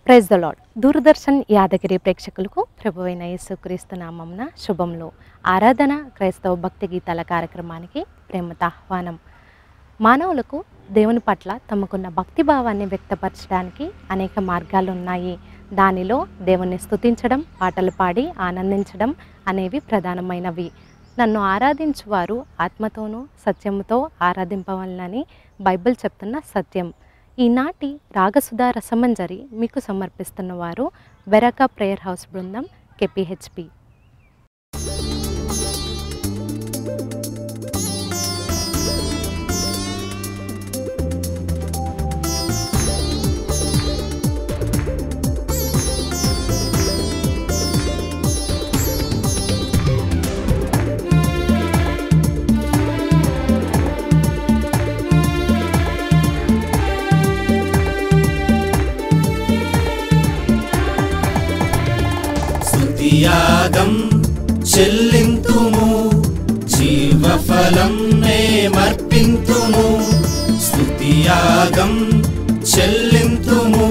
Praise the Lord. Doordarshan Yadagiri ప్రేక్షకులకు ప్రభువైన యేసుక్రీస్తు నామమున శుభములు. ఆరాధన క్రైస్తవ భక్తి గీతాల కార్యక్రమానికి ప్రేమతో ఆహ్వానం. మానవులకు దేవుని పట్ల తమకున్న భక్తి భావాన్ని వ్యక్తపరచడానికి అనేక మార్గాలు ఉన్నాయి. దానిలో దేవుణ్ణి స్తుతించడం, పాటలు పాడి ఆనందించడం అనేవి ప్రధానమైనవి. నన్ను ఆరాధించువారు ఆత్మతోనూ సత్యముతో ఆరాధింపవలనని బైబిల్ చెప్తున్న సత్యం. ఈనాటి రాగసుధా రసమంజరి మీకు సమర్పిస్తున్న వారు బెరకా ప్రేయర్ హౌస్ బృందం KPHP. యాగం చెల్లింతుము, జీవఫలం మేమర్పింతుము. స్తుతియాగం చెల్లింతుము,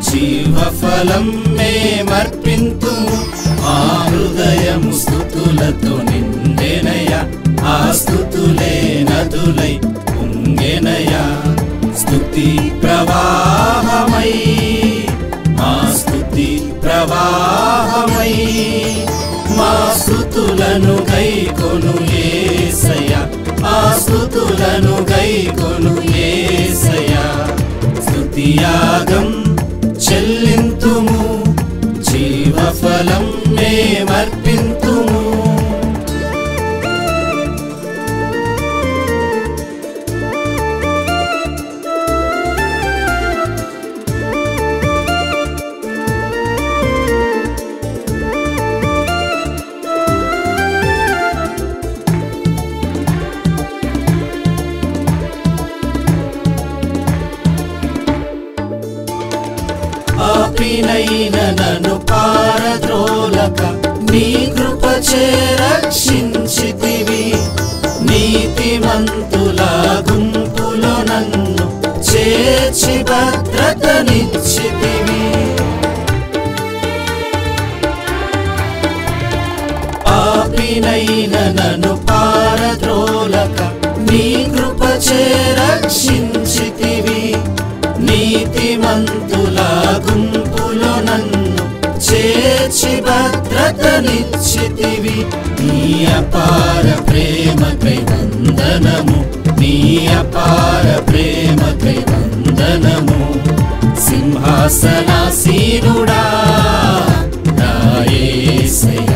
జీవఫలం మేమర్పింతుము. ఆ హృదయము స్తుతులతో నిండెనయ, ఆ స్తుతులే నదులై పొంగెనయ. స్తుతి ప్రవాహమై, మా స్తుతి ప్రవాహమై, మా స్తుతులను గైకొను యేసయ్య, ఆ స్తుతులను గైకొను యేసయ్య. స్తుతియాగం చెల్లింతుము, జీవఫలం మేమర్పింతుము. పాపినైన నన్ను పారద్రోలక నీ కృపచే రక్షించితివి. నీతిమంతుల గుంపులో నన్ను చేర్చి భద్రతనిచ్చితివి. పాపినైన నన్ను పారద్రోలక నీ కృపచే రక్షించితివి. నీతిమంతుల గుంపులో నన్ను చేర్చి భద్రతనిచ్చితివి. నీ అపార ప్రేమకై వందనము, నీ అపార ప్రేమకై వందనము. సింహాసనాసీనుడా నా యేసయ్య,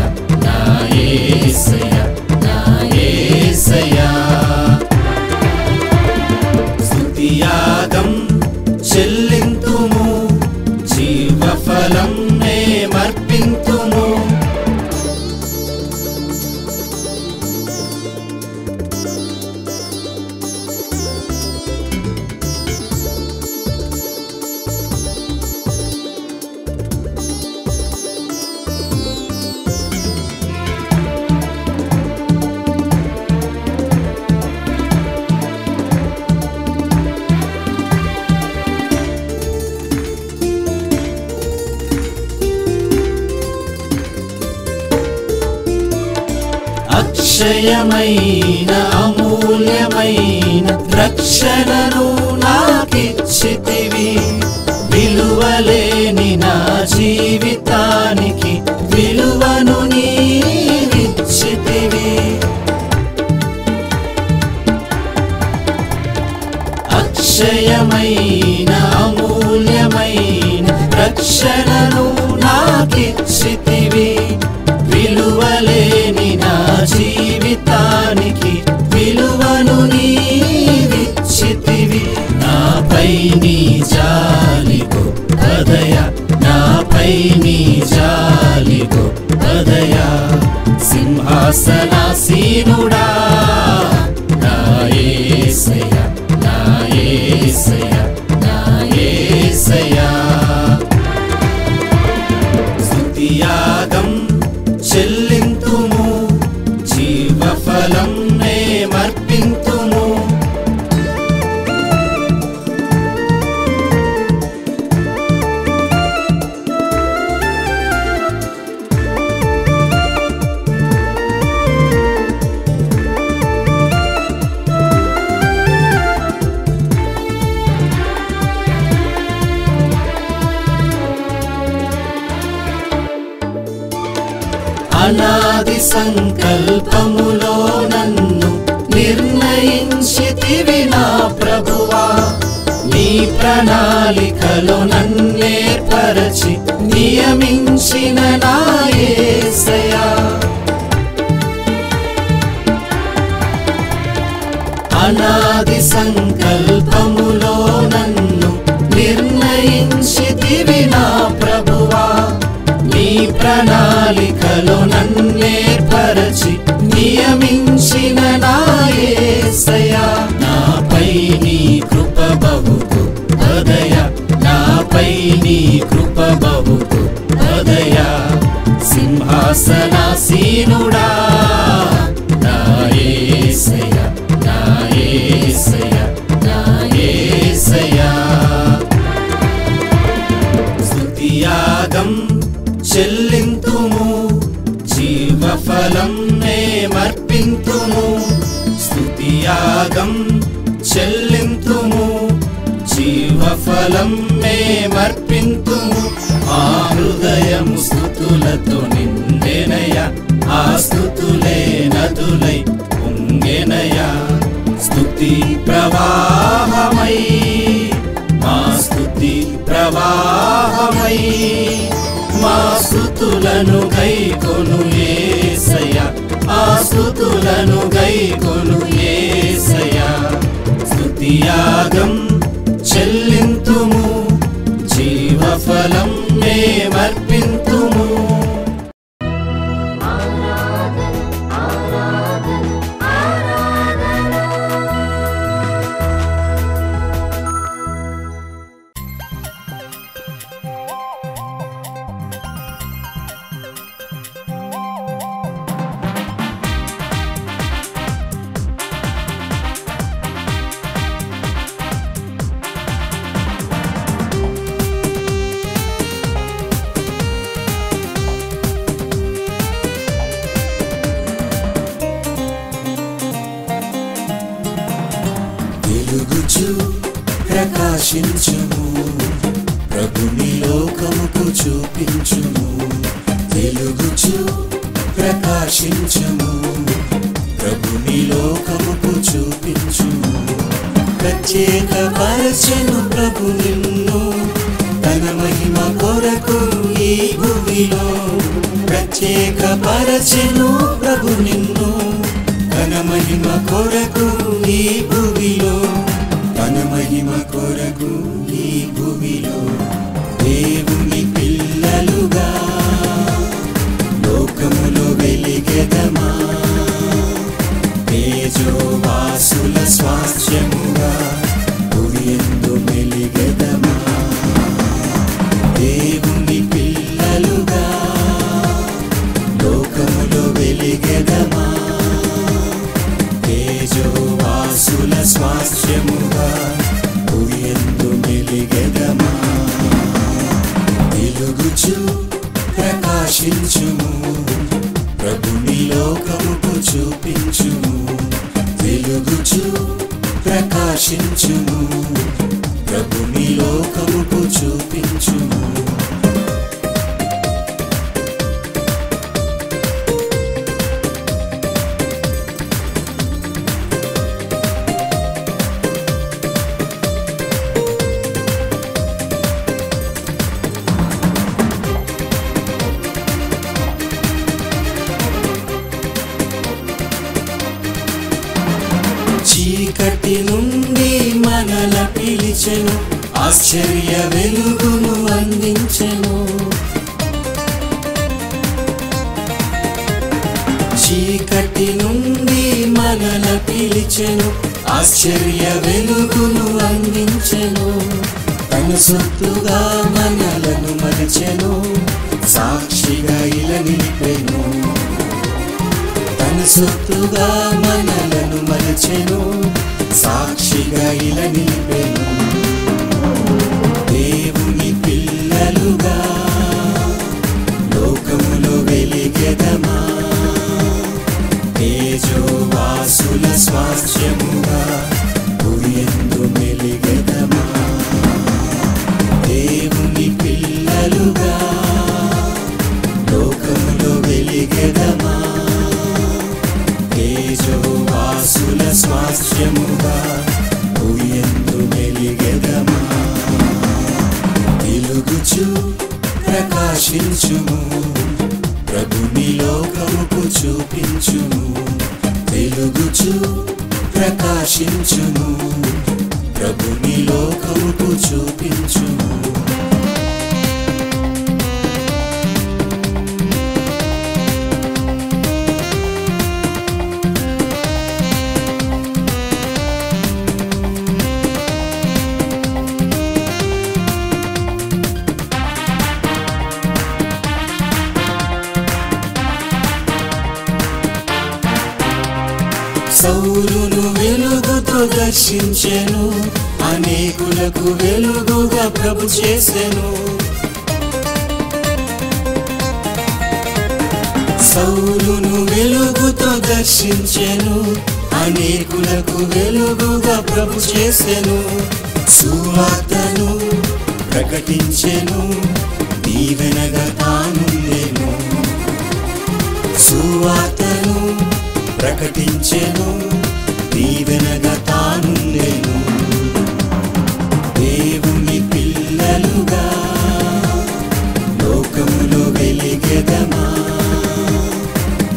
నా యేసయ్య, నా యేసయ్య. స్తుతియాగం చెల్లింతుము, జీవఫలం మేమర్పింతుము. అక్షయమైన అమూల్యమైన రక్షణను నాకిచ్చితివి. విలువలేని నా జీవితానికి విలువను నీవిచ్చితివి. అక్షయమైన అమూల్యమైన రక్షణను నాకిచ్చితివి. విలువలేని నా జీవితానికి విలువను నీవిచ్చితివి. నాపై నీ జాలి గొప్పదయ, నాపై నీ జాలి గొప్పదయ. సింహాసనాసీనుడా నా యేసయ్య, నా యేసయ్య, నా యేసయ్య. స్తుతియాగం చెల్లింతుము, జీవఫలం మేమర్పింతుము. అనాది సంకల్పములో నన్ను నిర్ణయించితివి నా ప్రభువా, నీ ప్రణాళికలో నన్నేర్పరచి నియమించిన నా యేసయ్యా. అనాది సంకల్పములో నన్ను నిర్ణయించితివి నా ప్రభువా, నీ ప్రణాళికలో నన్నేర్పరచి నియమించిన నా యేసయ్యా. నాపై నీ కృప బహు గొప్పదయా, నాపై నీ కృప బహు గొప్పదయా. సింహాసనాసీనుడా నా యేసయ్యా, నా యేసయ్యా, నా యేసయ్యా. స్తుతియాగం చెల్లింతుము, జీవఫలం మేమర్పింతుము. స్తుతియాగం చెల్లింతుము, జీవఫలం మేమర్పింతుము. ఆ హృదయము స్తుతులతో నిండెనయా, ఆ స్తుతులే నదులై పొంగెనయా. స్తుతి ప్రవాహమై, మా స్తుతి ప్రవాహమై, మా స్తుతులను గైకొను యేసయ్యా, ఆ స్తుతులను గైకొను యేసయ్యా. స్తుతియాగం చెల్లింతుము, జీవఫలం మేమర్పింతుము. వెలుగుచు ప్రకాశించుము, ప్రభుని లోకముకు చూపించుము. వెలుగుచు ప్రకాశించుము, ప్రభుని లోకముకు చూపించుము. ప్రత్యేకపరచెను ప్రభు నిన్ను తన మహిమ కొరకు ఈ భూమిలో. ప్రత్యేకపరచెను ప్రభు నిన్ను తన మహిమ కొరకు ఈ భూమిలో, తన మహిమ కొరకు ఈ భూమిలో. దేవుని పిల్లలుగా లోకములో వెలిగెదమా, తేజోవాసుల స్వాస్థ్యముగా భూమియందు మెలిగెదమా. దేవుని పిల్లలుగా లోకములో వెలిగెదమా, తేజోవాసుల స్వాస్థ్యముగా భూమియందు మెలిగెదమా. వెలుగుచు ప్రకాశించుము, ప్రభుని లోకముకు చూపించుము. వెలుగుచు ప్రకాశించుము, ప్రభుని లోకముకు చూపించుము. చీకటి నుండి మనల పిలిచెను, ఆశ్చర్య వెలుగును అందించెను. చీకటి నుండి మనల పిలిచెను, ఆశ్చర్య వెలుగును అందించెను. తన సొత్తుగా మనలను మలచెను, సాక్షిగా ఇలా నిలిపెను. తన సొత్తుగా మనలను మలచెను, సాక్షిగా ఇలా నిలిపెను. దేవుని పిల్లలుగా లోకములో వెలిగెదమా, తేజోవాసుల స్వాస్థ్యముగా భూమియందు మెలిగెదమా. దేవుని పిల్లలుగా లోకములో వెలిగెదమా, స్వాస్థ్యముగా భూయందు వెలిగెదమా. వెలుగుచు ప్రకాశించుము, ప్రభుని లోకముకు చూపించుము. వెలుగుచు ప్రకాశించుము, ప్రభుని లోకముకు చూపించుము. సౌలును వెలుగుతో దర్శించెను, అనేకులకు వెలుగుగా ప్రభు చేసెను. సౌలును వెలుగుతో దర్శించెను, అనేకులకు వెలుగుగా ప్రభు చేసెను. సువార్తను ప్రకటించెను, దీవెనగా తానుండెను. సువార్తను ప్రకటించెను, దీవెనగా తానుండెను. దేవుని పిల్లలుగా లోకములో వెలిగెదమా.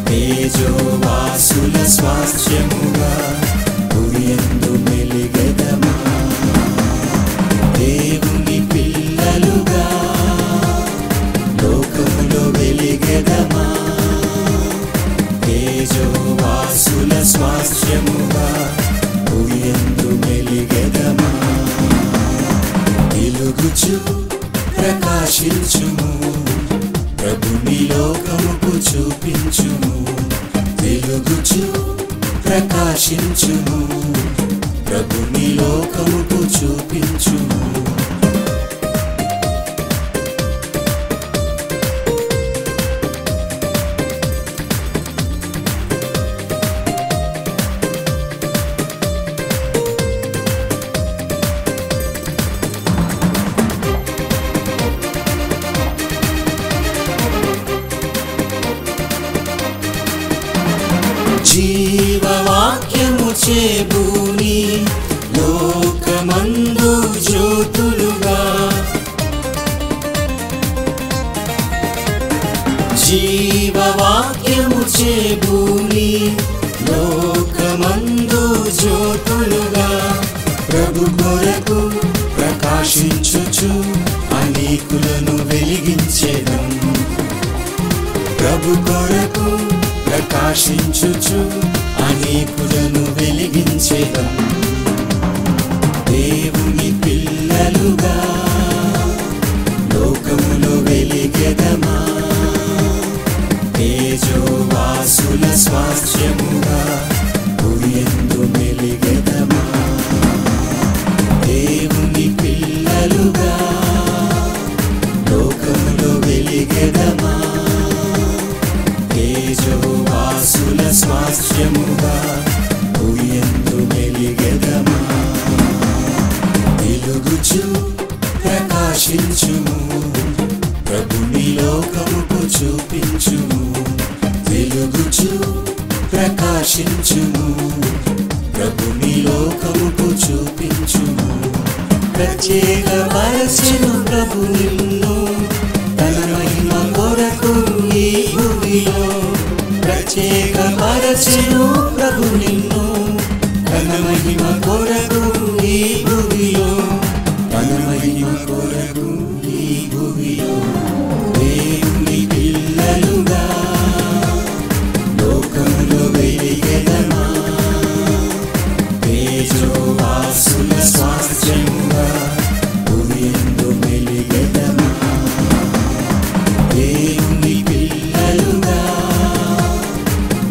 తేజోవాసుల స్వాస్థ్యముగా భూయందు వెలిగెదమా. దేవుని పిల్లలుగా లోకములో వెలిగెదమా. తేజోవాసుల స్వాస్థ్యముగా భూయందు వెలిగెదమా. వెలుగుచు ప్రకాశించుము, ప్రభుని లోకముకు చూపించుము. వెలుగుచు ప్రకాశించుము, ప్రభుని లోకముకు చూపించుము. జీవవాక్యము చేబూని లోకమందు జ్యోతులుగా. జీవవాక్యము చేబూని లోకమందు జ్యోతులుగా. ప్రభు కొరకు ప్రకాశించుచు అనేకులను వెలిగించెదం. ప్రభు కొరకు ప్రకాశించుచు అనేకులను వెలిగించెదం. దేవుని పిల్లలుగా లోకములో వెలిగెదమా. తేజోవాసుల స్వాస్థ్యముగా భూయందు వెలిగెదమా. దేవుని పిల్లలుగా లోకములో వెలిగెదమా. తేజోవాసుల స్వాస్థ్యముగా భూయందు వెలిగెదమా. వెలుగుచు ప్రకాశించుము, ప్రభుని లోకముకు చూపించుము. వెలుగుచు ప్రకాశించుము, ప్రభుని లోకముకు చూపించుము. ప్రత్యేకపరచెను ప్రభు నిన్ను, తన మహిమ కొరకు ఈ భూమిలో. ప్రత్యేకపరచెను ప్రభు నిన్ను, తన మహిమ కొరకు ఈ భూమిలో. తన మహిమ కొరకు ఈ భూమిలో. దేవుని పిల్లలుగా లోకములో వెలిగెదమా. తేజోవాసుల స్వాస్థ్యముగా భూయందు వెలిగెదమా. దేవుని పిల్లలుగా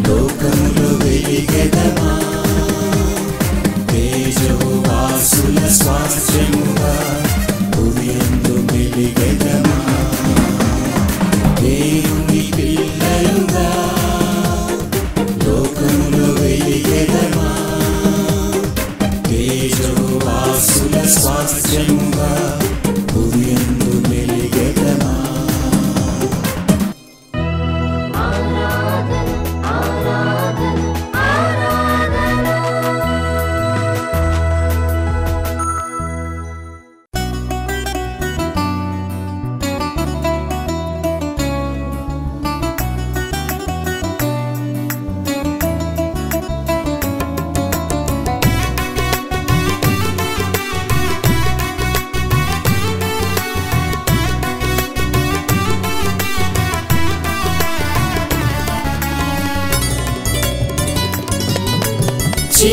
లోకములో వెలిగెదమా. తేజోవాసుల స్వాస్థ్యముగా భూయందు వెలిగెదమా. దేవుని పిల్లలుగా లోకములో వెలిగెదమా. తేజోవాసుల స్వాస్థ్యముగా భూయందు వెలిగెదమా.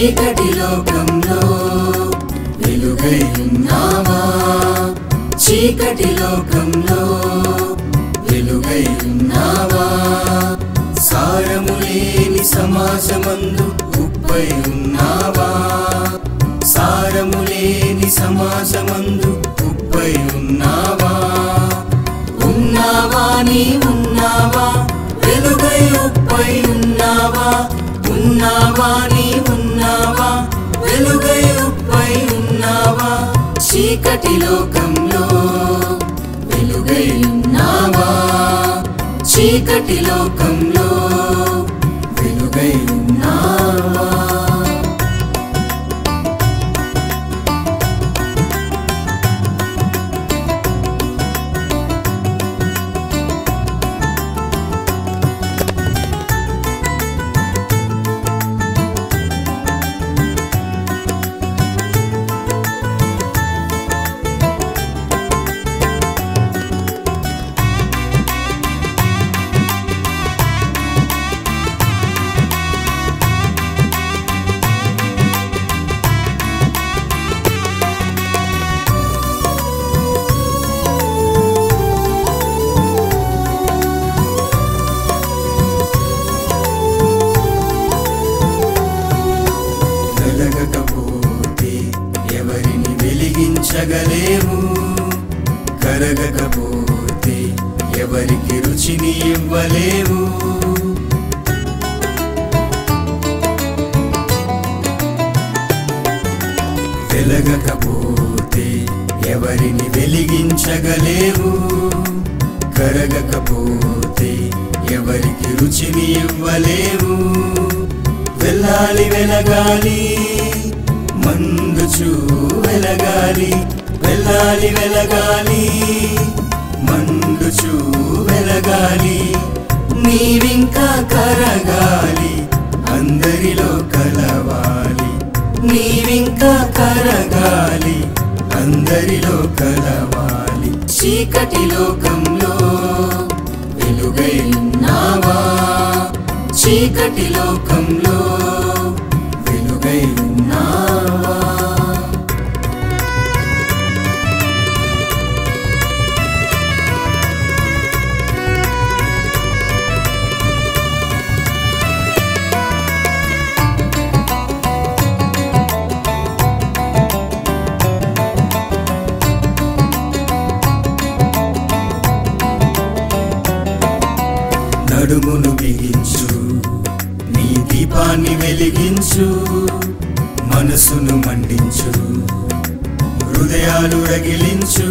చీకటి లోకంలో వెలుగై ఉన్నావా చీకటి లోకంలో వెలుగై ఉన్నావా సారము లేని సమాజమందు ఉప్పై ఉన్నావా సారము లేని సమాజమందు ఉప్పై ఉన్నావా ఉన్నావా నీ ఉన్నావా వెలుగై ఉప్పై ఉన్నావా ఉన్నావా నీ ఉన్నావా వెలుగై ఉప్పై ఉన్నావా చీకటి లోకంలో వెలుగై ఉన్నావా చీకటి లోకంలో వెలుగై ఉన్నావా వెలిగించగలేము కరగకపోతే ఎవరికి రుచిని ఇవ్వలేము వెలగకపోతే ఎవరిని వెలిగించగలేము కరగకపోతే ఎవరికి రుచిని ఇవ్వలేము వెళ్ళాలి వెలగాలి మందుచు వెలగాలి వెళ్ళాలి వెలగాలి మందుచు వెలగాలి నీవింకా కరగాలి అందరిలో కలవాలి నీవింకా కరగాలి అందరిలో కలవాలి చీకటి లోకంలో వెలుగై ఉన్నావా చీకటి లోకంలో వెలుగై ఉన్నావా నడుమును బిగించు నీ దీపాన్ని వెలిగించు మనసును మండించు హృదయాలు రగిలించు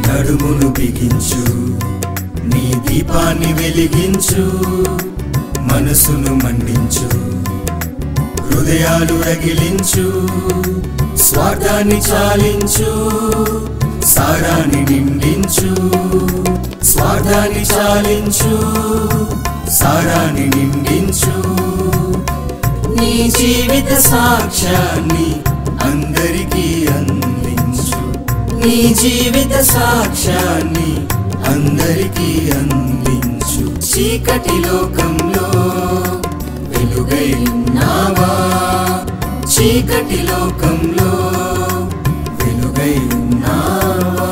నడుమును బిగించు నీ దీపాన్ని వెలిగించు మనసును మండించు హృదయాలు రగిలించు స్వార్థాన్ని చాలించు సారాన్ని నిండించు స్వార్థాన్ని చాలించు సారాన్ని నిండించు నీ జీవిత సాక్ష్యాన్ని అందరికీ అందించు నీ జీవిత సాక్ష్యాన్ని అందరికీ అందించు చీకటి లోకంలో వెలుగై ఉన్నావా చీకటి లోకంలో వెలుగై ఉన్నావా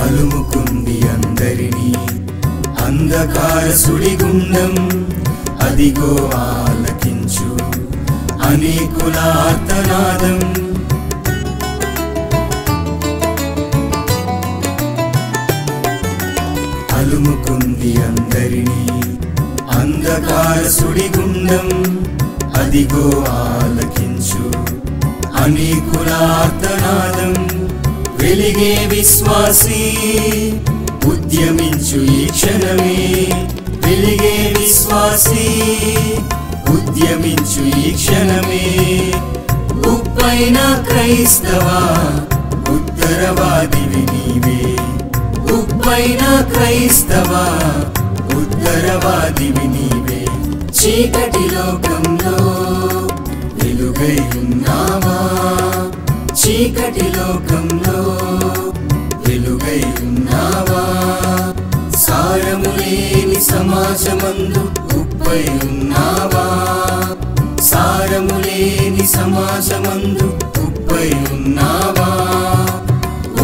అలుముకుంది అందరినీ అంధకార సుడిగుండం అదిగో ఆలకించు అనేకుల ఆర్తనాదం అలుముకుంది నమ్ముకుంది అందరినీ. అంధకార సుడిగుండం అదిగో ఆలకించు, అనేకుల ఆర్తనాదం. వెలిగే విశ్వాసీ ఉద్యమించు ఈ క్షణమే, వెలిగే విశ్వాసీ ఉద్యమించు ఈ క్షణమే. ఉప్పైన క్రైస్తవా ఉత్తరవాదివి నీవే, ఉప్పైన క్రైస్తవా ఉత్తరవాదివి నీవే. చీకటి లోకంలో వెలుగై ఉన్నావా, చీకటి లోకంలో వెలుగై ఉన్నావా. సారము లేని సమాజమందు ఉప్పై ఉన్నావా, సారము లేని సమాజమందు ఉప్పై ఉన్నావా.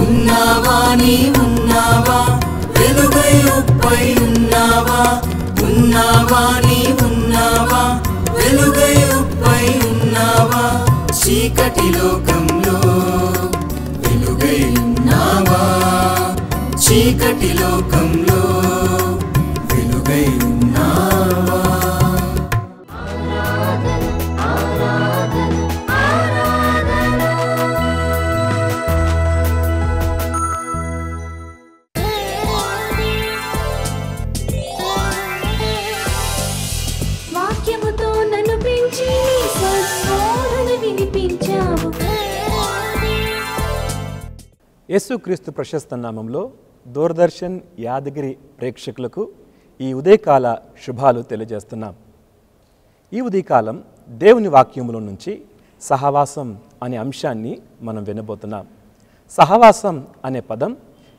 ఉన్నావా నీ ఉన్నావా, వెలుగై ఉప్పై ఉన్నావా. ఉన్నావా నీ ఉన్నావా, వెలుగై ఉప్పై ఉన్నావా. చీకటి లోకంలో వెలుగై ఉన్నావా, చీకటి లోకంలో వెలుగై ఉన్నావా. వాక్యముతో నన్ను పెంచి స్వస్వరణ వినిపించావు. యేసుక్రీస్తు ప్రశస్త నామంలో దూరదర్శన్ యాదగిరి ప్రేక్షకులకు ఈ ఉదయకాల శుభాలు తెలియజేస్తున్నాం. ఈ ఉదయకాలం దేవుని వాక్యములో నుంచి సహవాసం అనే అంశాన్ని మనం వినబోతున్నాం. సహవాసం అనే పదం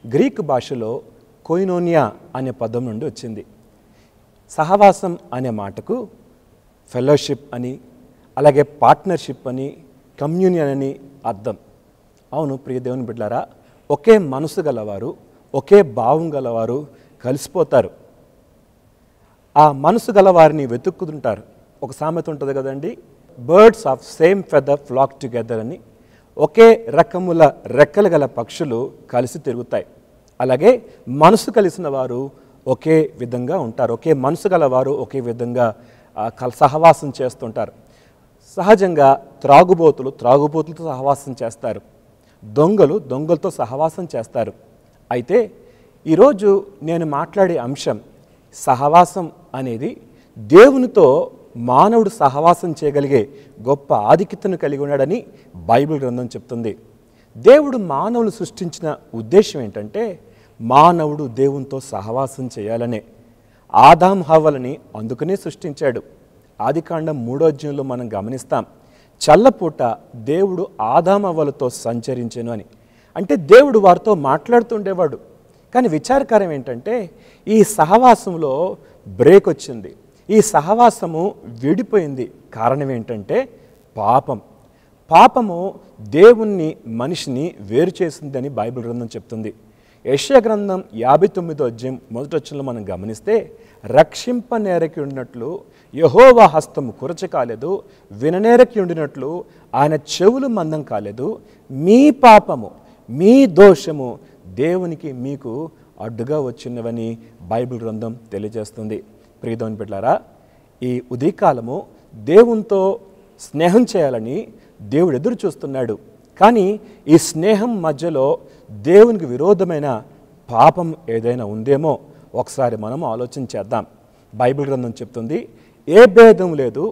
గ్రీకు భాషలో కొయినోనియా అనే పదం నుండి వచ్చింది. సహవాసం అనే మాటకు ఫెలోషిప్ అని, అలాగే పార్ట్నర్షిప్ అని, కమ్యూనియన్ అని అర్థం. అవును ప్రియ దేవుని బిడ్డలారా, ఒకే మనసు గలవారు, ఒకే భావం గలవారు కలిసిపోతారు. ఆ మనసు గలవారిని వెతుక్కుతుంటారు. ఒక సామెత ఉంటుంది కదండి, birds of same feather flock together అని. ఒకే రకముల రెక్కలు గల పక్షులు కలిసి తిరుగుతాయి. అలాగే మనసు కలిసిన వారు ఒకే విధంగా ఉంటారు. ఒకే మనసు గలవారు ఒకే విధంగా సహవాసం చేస్తుంటారు. సహజంగా త్రాగుబోతులతో సహవాసం చేస్తారు, దొంగలతో సహవాసం చేస్తారు. అయితే ఈరోజు నేను మాట్లాడే అంశం సహవాసం అనేది దేవునితో మానవుడు సహవాసం చేయగలిగే గొప్ప ఆధిక్యతను కలిగి ఉన్నాడని బైబిల్ గ్రంథం చెప్తుంది. దేవుడు మానవులు సృష్టించిన ఉద్దేశం ఏంటంటే మానవుడు దేవునితో సహవాసం చేయాలనే. ఆదాం హవ్వలని అందుకనే సృష్టించాడు. ఆదికాండం 3వ అధ్యాయంలో మనం గమనిస్తాం, చల్లపూట దేవుడు ఆదాం హవ్వలతో సంచరించెను అని. అంటే దేవుడు వారితో మాట్లాడుతుండేవాడు. కానీ విచారకరం ఏంటంటే ఈ సహవాసంలో బ్రేక్ వచ్చింది, ఈ సహవాసము విడిపోయింది. కారణం ఏంటంటే పాపము దేవుణ్ణి మనిషిని వేరు చేసిందని బైబిల్ గ్రంథం చెప్తుంది. యెషయా గ్రంథం 59వ అధ్యాయం 1వ వచనంలో మనం గమనిస్తే, రక్షింపనేరకి ఉండినట్లు యెహోవా హస్తము కురచ కాలేదు, విననేరకి ఉండినట్లు ఆయన చెవులు మందం కాలేదు. మీ పాపము మీ దోషము దేవునికి మీకు అడ్డుగా వచ్చినవని బైబిల్ గ్రంథం తెలియజేస్తుంది. ప్రియదేవుని బిడ్డలారా, ఈ ఉదయకాలము దేవునితో స్నేహం చేయాలని దేవుడు ఎదురు చూస్తున్నాడు. కానీ ఈ స్నేహం మధ్యలో దేవునికి విరోధమైన పాపం ఏదైనా ఉందేమో ఒకసారి మనం ఆలోచన చేద్దాం. బైబిల్ గ్రంథం చెప్తుంది, ఏ భేదం లేదు,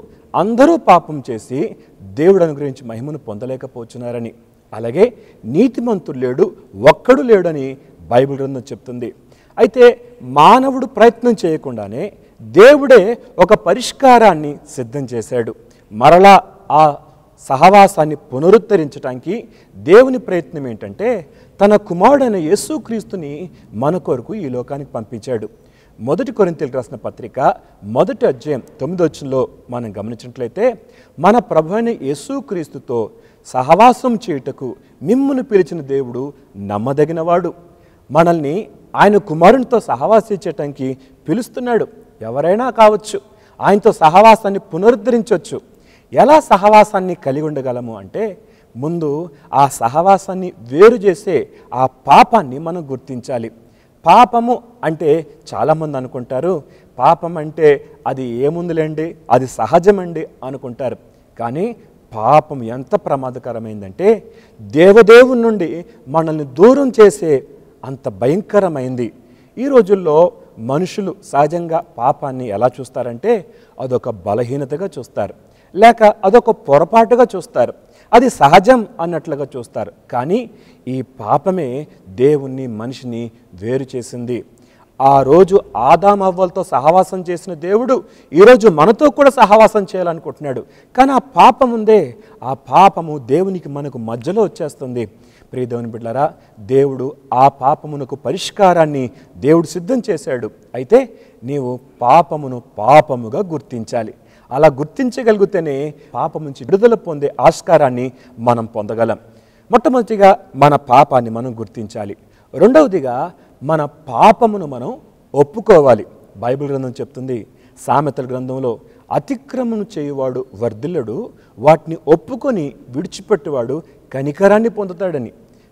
అందరూ పాపం చేసి దేవుడు అనుగ్రహించి మహిమను పొందలేకపోతున్నారని. అలాగే నీతిమంతుడు లేడు, ఒక్కడు లేడని బైబిల్ గ్రంథం చెప్తుంది. అయితే మానవుడు ప్రయత్నం చేయకుండానే దేవుడే ఒక పరిష్కారాన్ని సిద్ధం చేశాడు. మరలా ఆ సహవాసాన్ని పునరుద్ధరించడానికి దేవుని ప్రయత్నం ఏంటంటే తన కుమారుడైన యేసుక్రీస్తుని మన కొరకు ఈ లోకానికి పంపించాడు. 1 కొరింథీయులకు రాసిన పత్రిక 1వ అధ్యాయం 9వ వచనంలో మనం గమనించినట్లయితే, మన ప్రభువైన యేసుక్రీస్తుతో సహవాసం చేయుటకు మిమ్మును పిలిచిన దేవుడు నమ్మదగినవాడు. మనల్ని ఆయన కుమారునితో సహవాసించటానికి పిలుస్తున్నాడు. ఎవరైనా కావచ్చు, ఆయనతో సహవాసాన్ని పునరుద్ధరించవచ్చు. ఎలా సహవాసాన్ని కలిగి ఉండగలము అంటే ముందు ఆ సహవాసాన్ని వేరు చేసే ఆ పాపాన్ని మనం గుర్తించాలి. పాపము అంటే చాలామంది అనుకుంటారు, పాపం అంటే అది ఏముందిలేండి, అది సహజమండి అనుకుంటారు. కానీ పాపం ఎంత ప్రమాదకరమైందంటే దేవదేవుని నుండి మనల్ని దూరం చేసే అంత భయంకరమైంది. ఈ రోజుల్లో మనుషులు సహజంగా పాపాన్ని ఎలా చూస్తారంటే అదొక బలహీనతగా చూస్తారు, లేక అదొక పొరపాటుగా చూస్తారు, అది సహజం అన్నట్లుగా చూస్తారు. కానీ ఈ పాపమే దేవుణ్ణి మనిషిని వేరు చేసింది. ఆ రోజు ఆదాము అవ్వలతో సహవాసం చేసిన దేవుడు ఈరోజు మనతో కూడా సహవాసం చేయాలనుకుంటున్నాడు. కానీ ఆ పాపం ఉందే, ఆ పాపము దేవునికి మనకు మధ్యలో వచ్చేస్తుంది. ప్రియ దేవుని బిడ్డలారా, దేవుడు ఆ పాపమునకు పరిష్కారాన్ని దేవుడు సిద్ధం చేశాడు. అయితే నీవు పాపమును పాపముగా గుర్తించాలి. అలా గుర్తించగలిగితేనే పాపం నుంచి విడుదల పొందే ఆస్కారాన్ని మనం పొందగలం. మొట్టమొదటిగా మన పాపాన్ని మనం గుర్తించాలి. రెండవదిగా మన పాపమును మనం ఒప్పుకోవాలి. బైబిల్ గ్రంథం చెప్తుంది, సామెతల గ్రంథంలో అతిక్రమం చేయువాడు వర్ధిల్లడు, వాటిని ఒప్పుకొని విడిచిపెట్టువాడు కనికరాన్ని పొందుతాడని.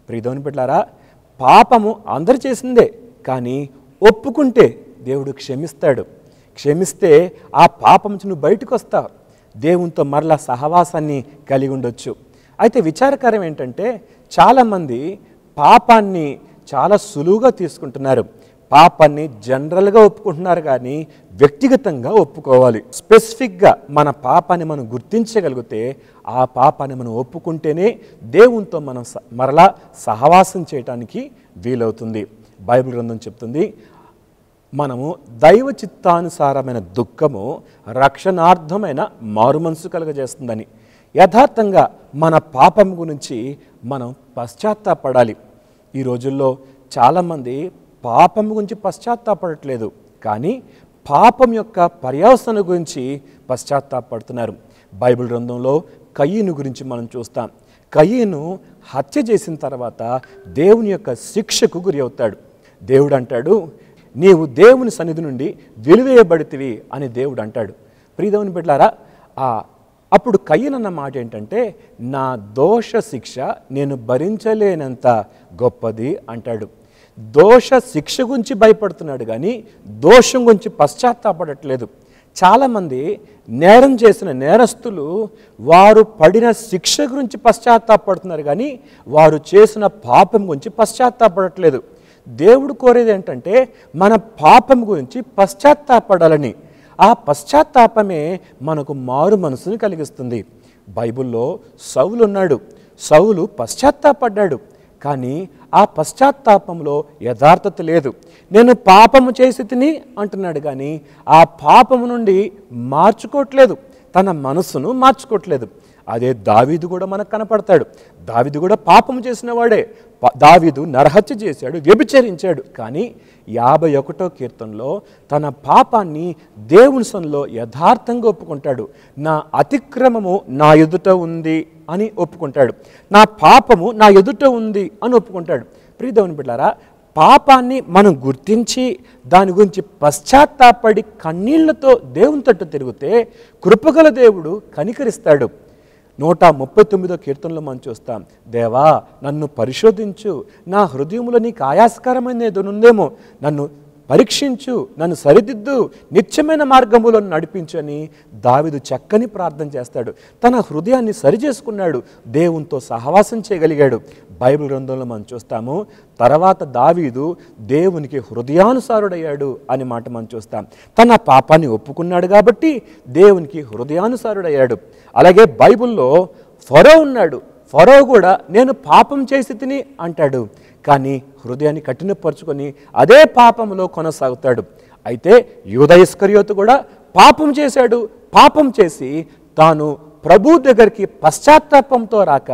ప్రియదేవుని బిడ్డలారా, పాపము అందరు చేసిందే, కానీ ఒప్పుకుంటే దేవుడు క్షమిస్తాడు. క్షమిస్తే ఆ పాపం నుంచి నువ్వు బయటకు వస్తావు, దేవునితో మరలా సహవాసాన్ని కలిగి ఉండొచ్చు. అయితే విచారకరం ఏంటంటే చాలామంది పాపాన్ని చాలా సులువుగా తీసుకుంటున్నారు. పాపాన్ని జనరల్గా ఒప్పుకుంటున్నారు, కానీ వ్యక్తిగతంగా ఒప్పుకోవాలి. స్పెసిఫిక్గా మన పాపాన్ని మనం గుర్తించగలిగితే ఆ పాపాన్ని మనం ఒప్పుకుంటేనే దేవునితో మనం మరలా సహవాసం చేయటానికి వీలవుతుంది. బైబిల్ గ్రంథం చెప్తుంది, మనము దైవ చిత్తానుసారమైన దుఃఖము రక్షణార్థమైన మారుమనసు కలుగజేస్తుందని. యథార్థంగా మన పాపం గురించి మనం పశ్చాత్తాపడాలి. ఈ రోజుల్లో చాలామంది పాపం గురించి పశ్చాత్తాపడట్లేదు, కానీ పాపం యొక్క పర్యవసానం గురించి పశ్చాత్తాపడుతున్నారు. బైబిల్ గ్రంథంలో కయీను గురించి మనం చూస్తాం. కయీను హత్య చేసిన తర్వాత దేవుని యొక్క శిక్షకు గురి అవుతాడు. దేవుడు అంటాడు, నీవు దేవుని సన్నిధి నుండి వెలివేయబడితివి అని దేవుడు అంటాడు. ప్రియదేవుని బిడ్డలారా, అప్పుడు కయీను అన్న మాట ఏంటంటే, నా దోష శిక్ష నేను భరించలేనంత గొప్పది అంటాడు. దోష శిక్ష గురించి భయపడుతున్నాడు, కానీ దోషం గురించి పశ్చాత్తాపడట్లేదు. చాలామంది నేరం చేసిన నేరస్తులు వారు పడిన శిక్ష గురించి పశ్చాత్తాపడుతున్నారు, కానీ వారు చేసిన పాపం గురించి పశ్చాత్తాపడట్లేదు. దేవుడు కోరేది ఏంటంటే మన పాపం గురించి పశ్చాత్తాపడాలని. ఆ పశ్చాత్తాపమే మనకు మారు మనసుని కలిగిస్తుంది. బైబిల్లో సౌలు ఉన్నాడు, సౌలు పశ్చాత్తాపడ్డాడు, కానీ ఆ పశ్చాత్తాపంలో యథార్థత లేదు. నేను పాపము చేసి తిని అంటున్నాడు, కానీ ఆ పాపము నుండి మార్చుకోవట్లేదు, తన మనసును మార్చుకోవట్లేదు. అదే దావీదు కూడా మనకు కనపడతాడు. దావీదు కూడా పాపము చేసిన వాడే. దావీదు నరహత్య చేశాడు, వ్యభిచరించాడు, కానీ 51వ కీర్తనలో తన పాపాన్ని దేవుని సన్నిధిలో యథార్థంగా ఒప్పుకుంటాడు. నా అతిక్రమము నా ఎదుట ఉంది అని ఒప్పుకుంటాడు, నా పాపము నా ఎదుట ఉంది అని ఒప్పుకుంటాడు. ప్రియదేవుని బిడ్డలారా, పాపాన్ని మనం గుర్తించి దాని గురించి పశ్చాత్తాపడి కన్నీళ్లతో దేవుని తట్టు తిరిగితే కృపగల దేవుడు కనికరిస్తాడు. 139వ కీర్తనలో మనం చూస్తాం, దేవా నన్ను పరిశోధించు, నా హృదయంలో నీకు ఆయాస్కరమైన ఏదో ఉందేమో నన్ను పరీక్షించు, నన్ను సరిదిద్దు, నిత్యమైన మార్గములో నడిపించు అని దావీదు చక్కని ప్రార్థన చేస్తాడు. తన హృదయాన్ని సరిచేసుకున్నాడు, దేవునితో సహవాసం చేయగలిగాడు. బైబిల్ గ్రంథంలో మనం చూస్తాము, తర్వాత దావీదు దేవునికి హృదయానుసారుడయ్యాడు అని మాట మనం చూస్తాం. తన పాపాన్ని ఒప్పుకున్నాడు కాబట్టి దేవునికి హృదయానుసారుడయ్యాడు. అలాగే బైబిల్లో ఫరో ఉన్నాడు. ఫరో కూడా నేను పాపం చేసి తిని అంటాడు, కానీ హృదయాన్ని కఠినపరుచుకొని అదే పాపంలో కొనసాగుతాడు. అయితే యూదా ఇస్కరియోతు కూడా పాపం చేశాడు. పాపం చేసి తాను ప్రభు దగ్గరికి పశ్చాత్తాపంతో రాక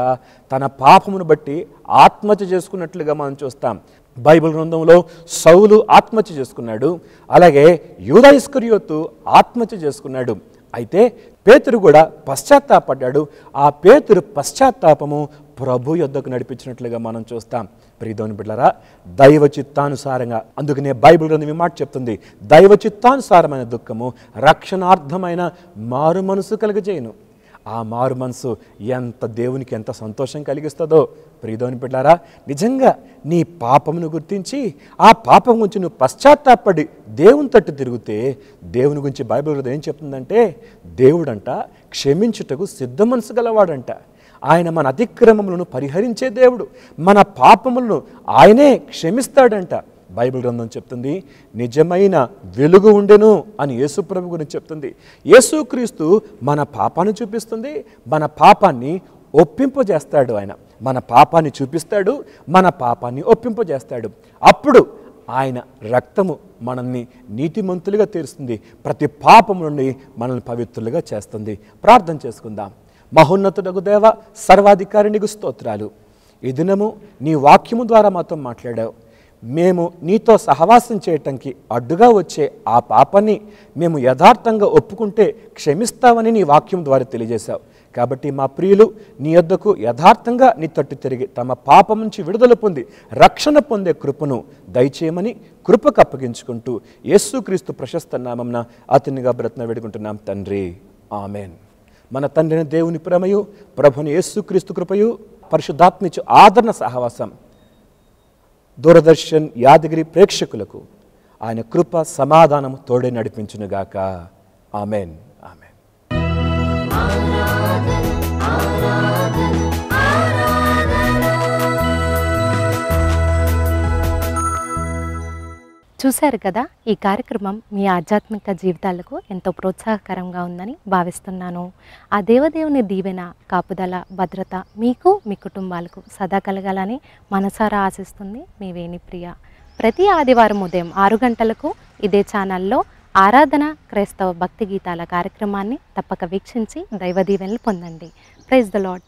తన పాపమును బట్టి ఆత్మహత్య చేసుకున్నట్లుగా మనం చూస్తాం. బైబిల్ గ్రంథంలో సౌలు ఆత్మహత్య చేసుకున్నాడు, అలాగే యూదా ఇస్కరియోతు ఆత్మహత్య చేసుకున్నాడు. అయితే పేతురు కూడా పశ్చాత్తాపడ్డాడు. ఆ పేతురు పశ్చాత్తాపము ప్రభు యొద్దకు నడిపించినట్లుగా మనం చూస్తాం. ప్రియదేవుని బిడ్డలారా, దైవ చిత్తానుసారంగా, అందుకనే బైబిల్ గ్రంథం ఈ మాట చెప్తుంది, దైవ చిత్తానుసారమైన దుఃఖము రక్షణార్థమైన మారు మనసు కలుగజేయును. ఆ మారు మనసు ఎంత దేవునికి ఎంత సంతోషం కలిగిస్తుందో ప్రియదేవుని బిడ్డలారా, నిజంగా నీ పాపమును గుర్తించి ఆ పాపం గురించి నువ్వు పశ్చాత్తాపడి దేవుని తట్టు తిరిగితే దేవుని గురించి బైబిల్ ఏం చెప్తుందంటే దేవుడంట క్షమించుటకు సిద్ధ మనసు గలవాడంట. ఆయన మన అతిక్రమములను పరిహరించే దేవుడు, మన పాపములను ఆయనే క్షమిస్తాడంట. బైబిల్ గ్రంథం చెప్తుంది నిజమైన వెలుగు ఉండెను అని యేసుప్రభు గురించి చెప్తుంది. యేసుక్రీస్తు మన పాపాన్ని చూపిస్తుంది, మన పాపాన్ని ఒప్పింపజేస్తాడు. ఆయన మన పాపాన్ని చూపిస్తాడు, మన పాపాన్ని ఒప్పింపజేస్తాడు. అప్పుడు ఆయన రక్తము మనల్ని నీతిమంతులుగా తీరుస్తుంది, ప్రతి పాపం నుండి మనల్ని పవిత్రులుగా చేస్తుంది. ప్రార్థన చేసుకుందాం. మహోన్నతుడగు దేవ, సర్వాధికారి నీకు స్తోత్రాలు. ఈ దినము నీ వాక్యము ద్వారా మాతో మాట్లాడావు. మేము నీతో సహవాసం చేయటానికి అడ్డుగా వచ్చే ఆ పాపాన్ని మేము యథార్థంగా ఒప్పుకుంటే క్షమిస్తావని నీ వాక్యం ద్వారా తెలియజేశావు. కాబట్టి మా ప్రియులు నీ యొద్దకు యథార్థంగా నీ తట్టు తిరిగి తమ పాపం నుంచి విడుదల పొంది రక్షణ పొందే కృపను దయచేయమని కృపకు అప్పగించుకుంటూ యేసుక్రీస్తు ప్రశస్త నామమున అతనిగా బ్రతన వేడుకుంటున్నాం తండ్రి, ఆమెన్. మన తండ్రిని దేవుని ప్రేమయు ప్రభుని యేసుక్రీస్తు కృపయు పరిశుద్ధాత్మిచ్చు ఆదరణ సహవాసం దూరదర్శన్ యాదగిరి ప్రేక్షకులకు ఆయన కృప సమాధానము తోడే నడిపించునుగాక. Amen, amen. చూశారు కదా, ఈ కార్యక్రమం మీ ఆధ్యాత్మిక జీవితాలకు ఎంతో ప్రోత్సాహకరంగా ఉందని భావిస్తున్నాను. ఆ దేవదేవుని దీవెన, కాపుదల, భద్రత మీకు, మీ కుటుంబాలకు సదా కలగాలని మనసారా ఆశిస్తుంది మీ వేణిప్రియ. ప్రతి ఆదివారం ఉదయం 6 గంటలకు ఇదే ఛానల్లో ఆరాధన క్రైస్తవ భక్తి గీతాల కార్యక్రమాన్ని తప్పక వీక్షించి దైవ దీవెనలు పొందండి. Praise the lord.